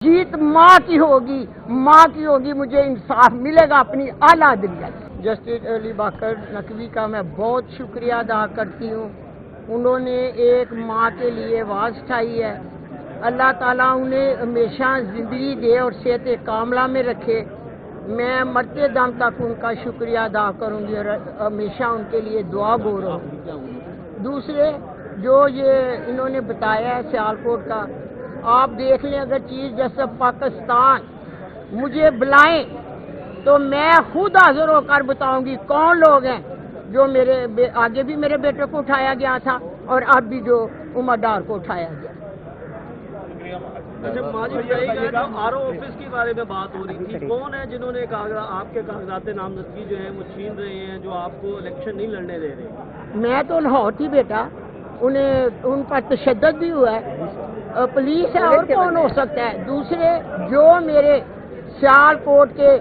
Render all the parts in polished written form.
जीत माँ की होगी, मुझे इंसाफ मिलेगा अपनी आला अदलियत। जस्टिस अली बकर नकवी का मैं बहुत शुक्रिया अदा करती हूँ। उन्होंने एक माँ के लिए आवाज़ उठाई है। अल्लाह ताला उन्हें हमेशा ज़िंदगी दे और सेहत कामला में रखे। मैं मरते दम तक उनका शुक्रिया अदा करूँगी और हमेशा उनके लिए दुआ गो रहूँगी। दूसरे जो ये इन्होंने बताया है सियालकोट का, आप देख लें, अगर चीज़ जैसे पाकिस्तान मुझे बुलाएं तो मैं खुद हाजिर होकर बताऊंगी कौन लोग हैं जो मेरे आगे भी मेरे बेटे को उठाया गया था और अब भी जो उमर डार को उठाया गया। अच्छा माजी, आरओ ऑफिस के बारे में बात हो रही थी, कौन है जिन्होंने आपके कागजात नामजदगी जो है वो छीन रहे हैं, जो आपको इलेक्शन नहीं लड़ने दे रहे? मैं तो लाहौर थी बेटा, उन पर तशद्दुद भी हुआ है, पुलिस है और कौन हो सकता है। दूसरे जो मेरे सियालकोट के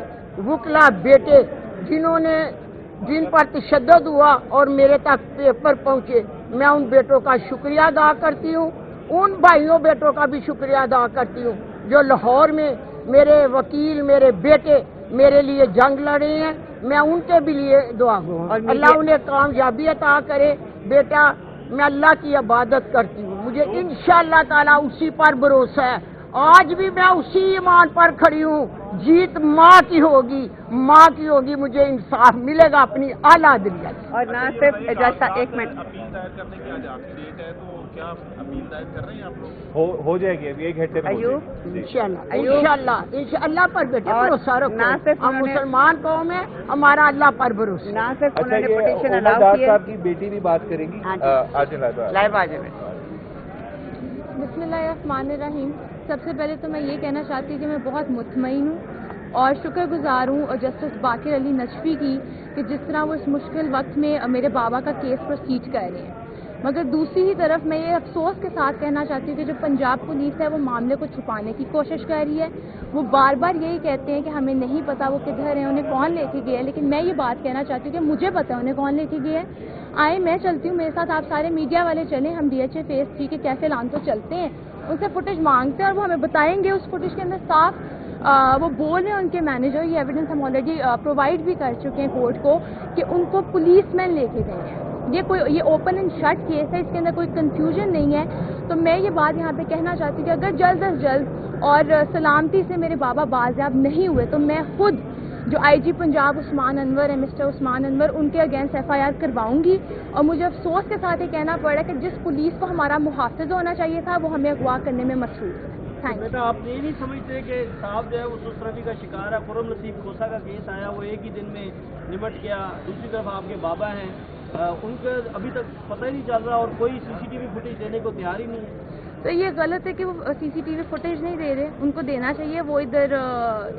वकला बेटे जिन पर तशद्दुद हुआ और मेरे तक पेपर पहुंचे, मैं उन बेटों का शुक्रिया अदा करती हूँ। उन भाइयों बेटों का भी शुक्रिया अदा करती हूँ जो लाहौर में मेरे वकील, मेरे बेटे मेरे लिए जंग लड़े हैं। मैं उनके भी लिए दुआ करूँ, अल्लाह उन्हें कामयाबी अता करे। बेटा, मैं अल्लाह की इबादत करती हूँ, मुझे इंशाअल्लाह ताला उसी पर भरोसा है। आज भी मैं उसी ईमान पर खड़ी हूँ। जीत माँ की होगी, मुझे इंसाफ मिलेगा अपनी आला अदलियत। और ना सिर्फ जैसा एक मिनट अपील दायर करने की आज आखिरी डेट है, तो क्या अपील दायर कर रहे हैं आप लोग? हो जाएगी अभी 1 घंटे में। इंशाअल्लाह पर बेटे भरोसा रखो। हम मुसलमान कौम है, हमारा अल्लाह पर भरोसा। ना सिर्फ अच्छा, उन्होंने पिटीशन उमर अलाउ डार किया। साहब की बेटी भी बात करेंगी। लाइव आ जाए। बिस्मिल्लाहिर्रहमानिर्रहीम। सबसे पहले तो मैं ये कहना चाहती हूँ कि मैं बहुत मुतमईन हूँ और शुक्रगुजार हूँ जस्टिस बाकिर अली नजफी की कि जिस तरह वो इस मुश्किल वक्त में मेरे बाबा का केस प्रोसीड कर रहे हैं। मगर दूसरी ही तरफ मैं ये अफसोस के साथ कहना चाहती हूँ कि जो पंजाब पुलिस है वो मामले को छुपाने की कोशिश कर रही है। वो बार बार यही कहते हैं कि हमें नहीं पता वो किधर हैं, उन्हें कौन लेके गया है, लेकिन मैं ये बात कहना चाहती हूँ कि मुझे पता है उन्हें कौन लेके गया है। आए मैं चलती हूँ, मेरे साथ आप सारे मीडिया वाले चलें, हम DHA फेज 3 के कैफे लांतो चलते हैं, उनसे फुटेज मांगते हैं और वो हमें बताएंगे। उस फुटेज के अंदर साफ वो बोल रहे हैं उनके मैनेजर, ये एविडेंस हम ऑलरेडी प्रोवाइड भी कर चुके हैं कोर्ट को, कि उनको पुलिसमैन लेके गए हैं। ये ओपन एंड शट केस है, इसके अंदर कोई कंफ्यूजन नहीं है। तो मैं ये बात यहाँ पे कहना चाहती हूँ कि अगर जल्द अज जल्द और सलामती से मेरे बाबा बाजियाब नहीं हुए तो मैं खुद जो IG पंजाब उस्मान अनवर है, मिस्टर उस्मान अनवर, उनके अगेंस्ट FIR करवाऊंगी। और मुझे अफसोस के साथ ये कहना पड़ा कि जिस पुलिस को हमारा मुहाफिज होना चाहिए था वो हमें अगवा करने में मसरूफ है। Thank you. आप ये नहीं समझते कि साहब जो है वो सुसरफी का शिकार है? खुर्रम नसीब खोसा का केस आया, वो एक ही दिन में निमट गया। दूसरी तरफ आपके बाबा हैं, उनका अभी तक पता ही नहीं चल रहा और कोई CCTV फुटेज देने को तैयार ही नहीं है। तो ये गलत है कि वो CCTV फुटेज नहीं दे रहे, उनको देना चाहिए। वो इधर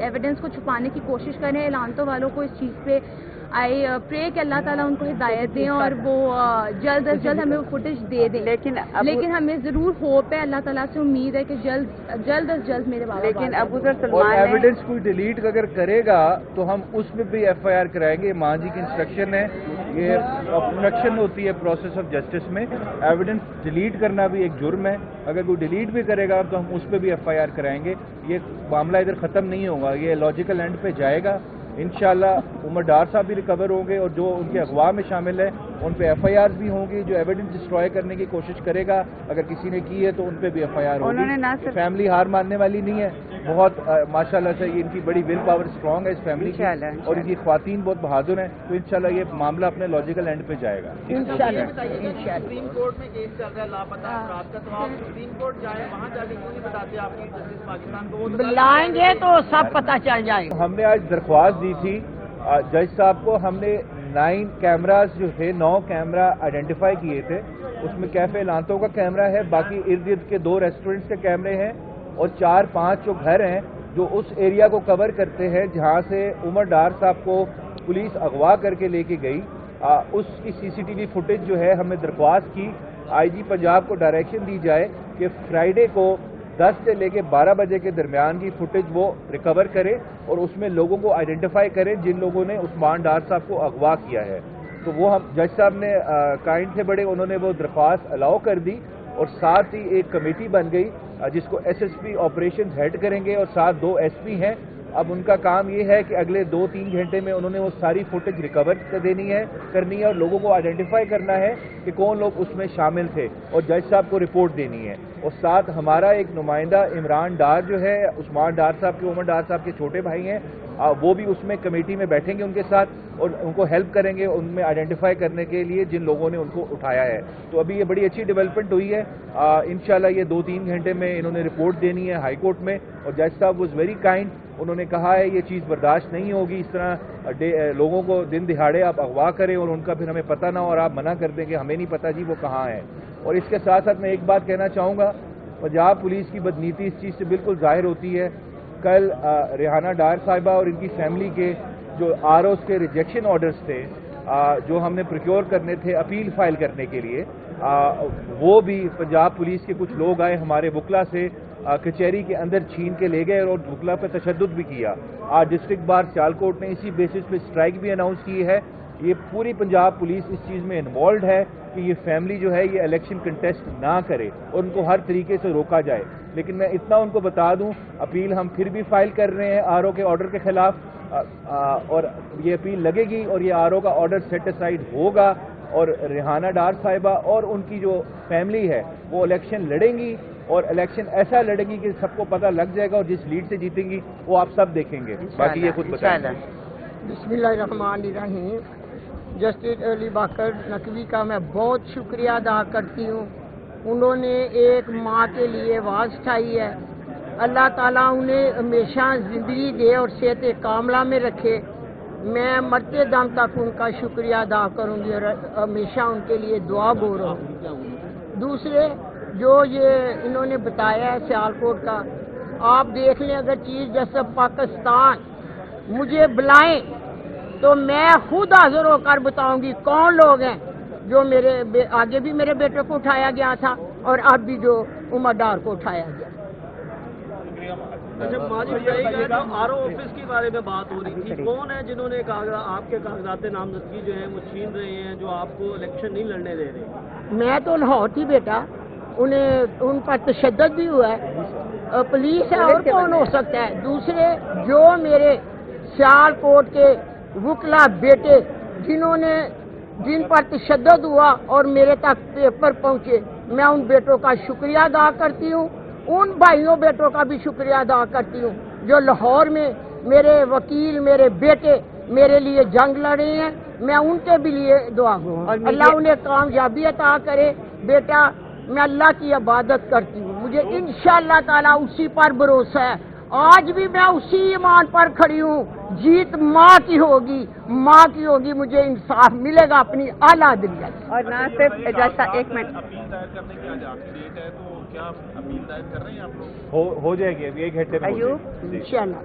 एविडेंस को छुपाने की कोशिश करें। एलानतो वालों को इस चीज़ पे आई प्रे कि अल्लाह ताला उनको हिदायत दें और वो जल्द अज जल्द हमें वो फुटेज दे दें। लेकिन हमें ज़रूर होप है, अल्लाह ताला से उम्मीद है कि जल्द अज जल्द मेरे बाबा। लेकिन अबू सर सलमान और एविडेंस कोई डिलीट अगर करेगा तो हम उसमें भी FIR कराएंगे। माँ जी की इंस्ट्रक्शन है, ये ऑब्स्ट्रक्शन होती है प्रोसेस ऑफ जस्टिस में। एविडेंस डिलीट करना भी एक जुर्म है, अगर कोई डिलीट भी करेगा तो हम उस पर भी FIR कराएंगे। ये मामला इधर ख़त्म नहीं होगा, ये लॉजिकल एंड पे जाएगा। इंशाल्लाह उमर डार साहब भी रिकवर होंगे और जो उनके अगवा में शामिल है उन पे FIR भी होंगी। जो एविडेंस डिस्ट्रॉय करने की कोशिश करेगा, अगर किसी ने की है तो उन पे भी FIR होगी। फैमिली हार मानने वाली नहीं है, बहुत माशाल्लाह से इनकी बड़ी विल पावर स्ट्रांग है इस फैमिली की, और इनकी ख्वातीन बहुत बहादुर हैं। तो इंशाल्लाह ये मामला अपने लॉजिकल एंड पे जाएगा। सुप्रीम कोर्ट में केस चल रहा है लापता अफराद का, तो आप सुप्रीम कोर्ट जाए, वहाँ जाके क्यों नहीं बताते आपकी जस्टिस पाकिस्तान को? बुलाएंगे तो सब पता चल जाएगा। हमने आज दरख्वास्त दी थी जज साहब को। हमने 9 कैमरास जो थे, 9 कैमरा आइडेंटिफाई किए थे। उसमें कैफे लांतो का कैमरा है, बाकी इर्द गिर्द के 2 रेस्टोरेंट्स के कैमरे हैं और 4-5 जो घर हैं जो उस एरिया को कवर करते हैं जहां से उमर डार साहब को पुलिस अगवा करके लेके गई। उसकी CCTV फुटेज जो है हमने दरख्वास्त की, IG पंजाब को डायरेक्शन दी जाए कि फ्राइडे को 10 से लेके 12 बजे के दरमियान की फुटेज वो रिकवर करें और उसमें लोगों को आइडेंटिफाई करें जिन लोगों ने उस्मान डार साहब को अगवा किया है। तो वो हम जज साहब ने काइंड थे बड़े, उन्होंने वो दरख्वास्त अलाउ कर दी और साथ ही एक कमेटी बन गई جس کو SSP آپریشن ہیڈ کریں گے اور ساتھ 2 SP ہیں. اب ان کا کام یہ ہے کہ اگلے 2-3 گھنٹے میں انہوں نے وہ ساری فوٹیج ریکور کرنی ہے اور لوگوں کو آئیڈینٹیفائی کرنا ہے کہ کون لوگ اس میں شامل تھے اور جج صاحب کو رپورٹ دینی ہے. اور ساتھ ہمارا ایک نمائندہ عمران ڈار جو ہے عثمان ڈار صاحب کے عمر ڈار صاحب کے چھوٹے بھائی ہیں, وہ بھی اس میں کمیٹی میں بیٹھیں گے ان کے ساتھ اور ان کو ہیلپ کریں گے ان میں آئیڈینٹیفائی کرنے کے لیے جن لوگوں نے ان کو اٹھایا ہے. تو ابھی یہ بڑی اچھی ڈیولپمنٹ ہوئی ہے. انشاءاللہ یہ 2-3 گھنٹے میں انہوں نے رپورٹ دینی ہے ہائی کورٹ میں اور جج صاحب واز ویری کائنڈ. انہوں نے کہا ہے یہ چیز برداشت نہیں ہوگی, اس طرح لوگوں کو دن دہاڑے آپ اغوا کریں اور ان کا پھر ہمیں پتہ نہ ہو اور آپ منع کر دیں کہ ہمیں نہیں پتہ جی وہ کہاں ہے. اور اس کے ساتھ ساتھ میں ایک بات کہنا چاہوں گا, پنجاب پولیس کی بدنیتی اس چیز سے بالکل ظاہر ہوتی ہے. کل ریحانہ ڈار صاحبہ اور ان کی فیملی کے جو ROs کے ریجیکشن آرڈرز تھے جو ہم نے پروکیور کرنے تھے اپیل فائل کرنے کے لیے, وہ بھی پنجاب پولیس کے کچھ لوگ آئے ہمارے وکلا سے کچہری کے اندر چھین کے لے گئے اور وکلا پہ تشدد بھی کیا. آج ڈسٹرکٹ بار سیالکوٹ نے اسی بیسس پہ اسٹرائک بھی اناؤنس کی ہے. یہ پوری پنجاب پولیس اس چیز میں انوالوڈ ہے کہ یہ فیملی جو ہے یہ الیکشن کنٹیسٹ نہ کرے اور ان کو ہر طریقے سے روکا جائے. لیکن میں اتنا ان کو بتا دوں, اپیل ہم پھر بھی فائل کر رہے ہیں RO کے آرڈر کے خلاف, اور یہ اپیل لگے گی اور یہ RO کا آرڈر سیٹ اسائڈ ہوگا اور ریحانہ ڈار صاحبہ اور ان کی جو فیملی ہے وہ الیکشن لڑیں گی اور الیکشن ایسا لڑیں گی کہ سب کو پتہ لگ جائے گا اور جس لیڈ سے جیتیں گی وہ آپ سب دیکھیں گے. باقی یہ خود بتائیں. بسم اللہ الرحمن الرحیم. جسٹس علی باقر نقوی کا میں بہت شکریہ ادا کرتی ہوں. انہوں نے ایک ماں کے لیے آواز اٹھائی ہے. اللہ تعالیٰ انہیں ہمیشہ زندگی دے اور صحت کاملہ میں رکھے. میں مرتے دم تک ان کا شکریہ ادا کروں گی اور ہمیشہ ان کے لیے دعا گو رہوں گی. دوسرے جو یہ انہوں نے بتایا ہے سیالکوٹ کا, آپ دیکھ لیں اگر چیف جسٹس پاکستان مجھے بلائیں تو میں خود حاضر ہو کر بتاؤں گی کون لوگ ہیں جو آگے بھی میرے بیٹے کو اٹھایا گیا تھا اور اب بھی جو عمر ڈار کو اٹھایا گیا. اچھا ماجد بھائی, جو RO آفس کے بارے میں بات ہو رہی تھی, کون ہے جنہوں نے آپ کے کاغذات نامزدگی جو ہیں وہ چھین رہے ہیں, جو آپ کو الیکشن نہیں لڑنے دے رہے؟ میں تو لاہور تھی بیٹا, ان پر تشدد بھی ہوا ہے. پولیس ہے اور کون ہو سکتا ہے. دوسرے جو میرے سیالکوٹ کے وکلا بیٹے جن پر تشدد ہوا اور میرے تک پیپر پہنچے, میں ان بیٹوں کا شکریہ ادا کرتی ہوں. ان بھائیوں بیٹوں کا بھی شکریہ ادا کرتی ہوں جو لاہور میں میرے وکیل میرے بیٹے میرے لیے جنگ لڑے ہیں. میں ان کے بھی لیے دعا گو ہوں, اللہ انہیں کامیابی عطا کرے. بیٹا میں اللہ کی عبادت کرتی ہوں, مجھے انشاءاللہ تعالیٰ اسی پر بھروسہ ہے. آج بھی میں اسی ایمان پر کھڑی ہوں. جیت ماں کی ہوگی, مجھے انصاف ملے گا اپنی اعلیٰ دنیا سے. اور نہ صرف جیسا 1 منٹ اپیل دائر کرنے کی آج آخری ڈیٹ ہے, تو کیا اپیل دائر کر رہے ہیں آپ لوگ؟ ہو جائے گی ابھی 1 گھنٹے میں.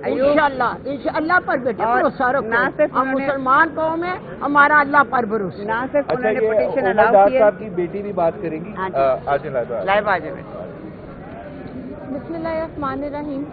انشاءاللہ پر بیٹے بھروسہ رکھو. ہم مسلمان قوم ہیں, ہمارا اللہ پر بھروسہ. نہ صرف اچھا, انہوں نے پٹیشن یہ عمر الاؤ ڈار کی ہے. صاحب کی بیٹی بھی بات کریں گی. لائیو آ جائے. بسم اللہ الرحمن الرحیم.